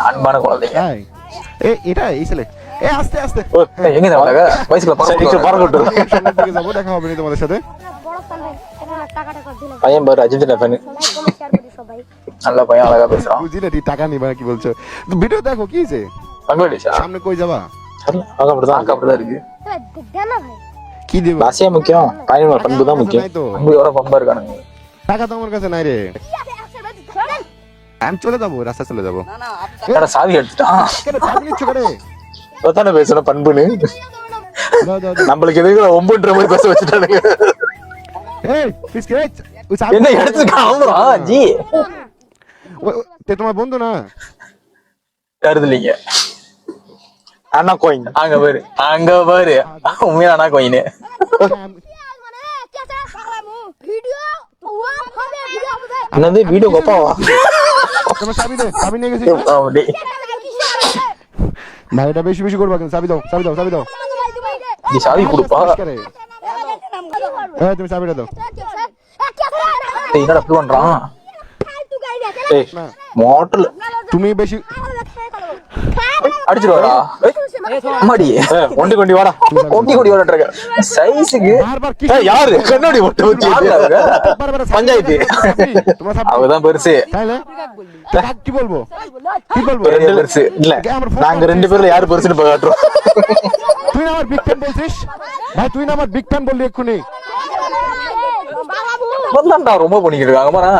அன்பான குழந்தைங்க. এটা এই ছেলে আস্তে আস্তে எங்க வயசுல যাবো দেখা হবে না তোমাদের সাথে பையன் பாரு அஜித் ஃபேன் நல்ல பையன் அழகா பேசுறான் বুঝিলে তুই টাকা নিবা কি বলছো ভিডিও দেখো কি হইছে பங்களாதேஷா সামনে কই যাবা அப்படிதான் இருக்கு কি দেব பாசியா முக்கியம் பையனோட பண்பு தான் முக்கியம் அங்க எவ்வளவு பம்பா இருக்கானுங்க টাকা তোমার কাছে নাই রে আমি চলে যাবো রাস্তা চলে যাবো என்னடா சாவி எடுத்துட்டான் কেন চাবি নিচ্ছ করে அதானே பேசணும் பண்புன்னு நம்மளுக்கு எதுக்கு ஒம்புன்ற மாதிரி பேச வச்சுட்டானுங்க এই বিস্কিট ওই চাবি என்ன எடுத்துக்காம ஜி তে তোমার বন্ধু না கருதுலீங்க அண்ணா கோயின் அங்க பாரு உண்மையா அண்ணா கோயின் என்னது வீடியோ கோப்பாவா তোমার চাবি দে চাবি নিয়ে গেছি ভাই এটা বেশি বেশি করবা কেন চাবি দাও চাবি দাও চাবি দাও நீ சாவி கொடுப்பா এই তুমি চাবিটা দাও என்னடா அப்படி பண்றான் ஏய் மோட்டல் তুমি বেশি அடிச்சிருவாடா அம்மாடி ஒண்டி கொண்டி வாடா இருக்க சைஸுக்கு யாரு கண்ணாடி ஒட்டு வச்சு பஞ்சாயத்து அவதான் பெருசு কি বলবো பெருசு இல்ல நாங்க ரெண்டு பேர்ல யாரு பெருசுன்னு காட்டுறோம் তুই আমার বিগ ফ্যান বলছিস ভাই তুই না আমার বিগ ফ্যান বললি এক্ষুনি বললামடா ரொம்ப பண்ணிக்கிட்டு இருக்காங்க பாரு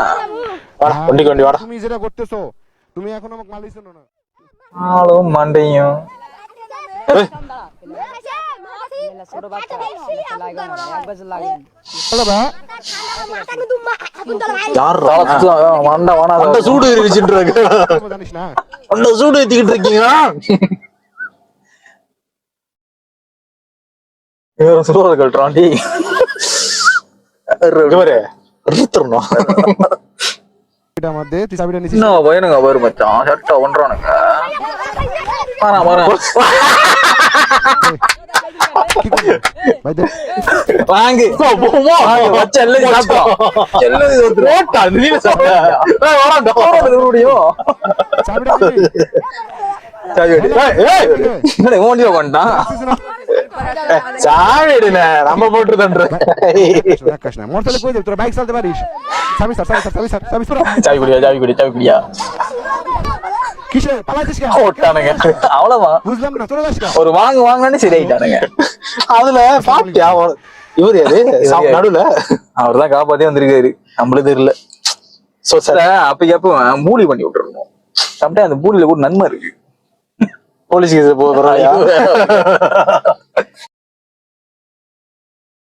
வாடா ஒண்டி கொண்டி வாடா তুমি যেটা করতেছো তুমি এখন আমাকে মাল দিছো না ஆளும் மண்டையும் சூடு சூடு ஏத்திக்கிட்டு இருக்கீங்க சுடுறது கட்டுறான் டி பையனுங்க பாரு மச்சான் சட்டை ஒன்றானுங்க வாங்கு நம்ம போட்டு বাইক চালাতে পারিস চাবি কুড়িয়া ஒரு வாங்கினானே சரியாயிட்டானுங்க அதுல பாத்தியா இவரு யாரு நடுவுல அவர்தான் காப்பாத்தே வந்திருக்காரு நம்மளும் தெரியல அப்ப மூலி பண்ணி விட்டுருக்கணும் சம்டைம் அந்த மூலியில கூட நன்மை இருக்கு போலீஸ் கேஸ் போகிறோம்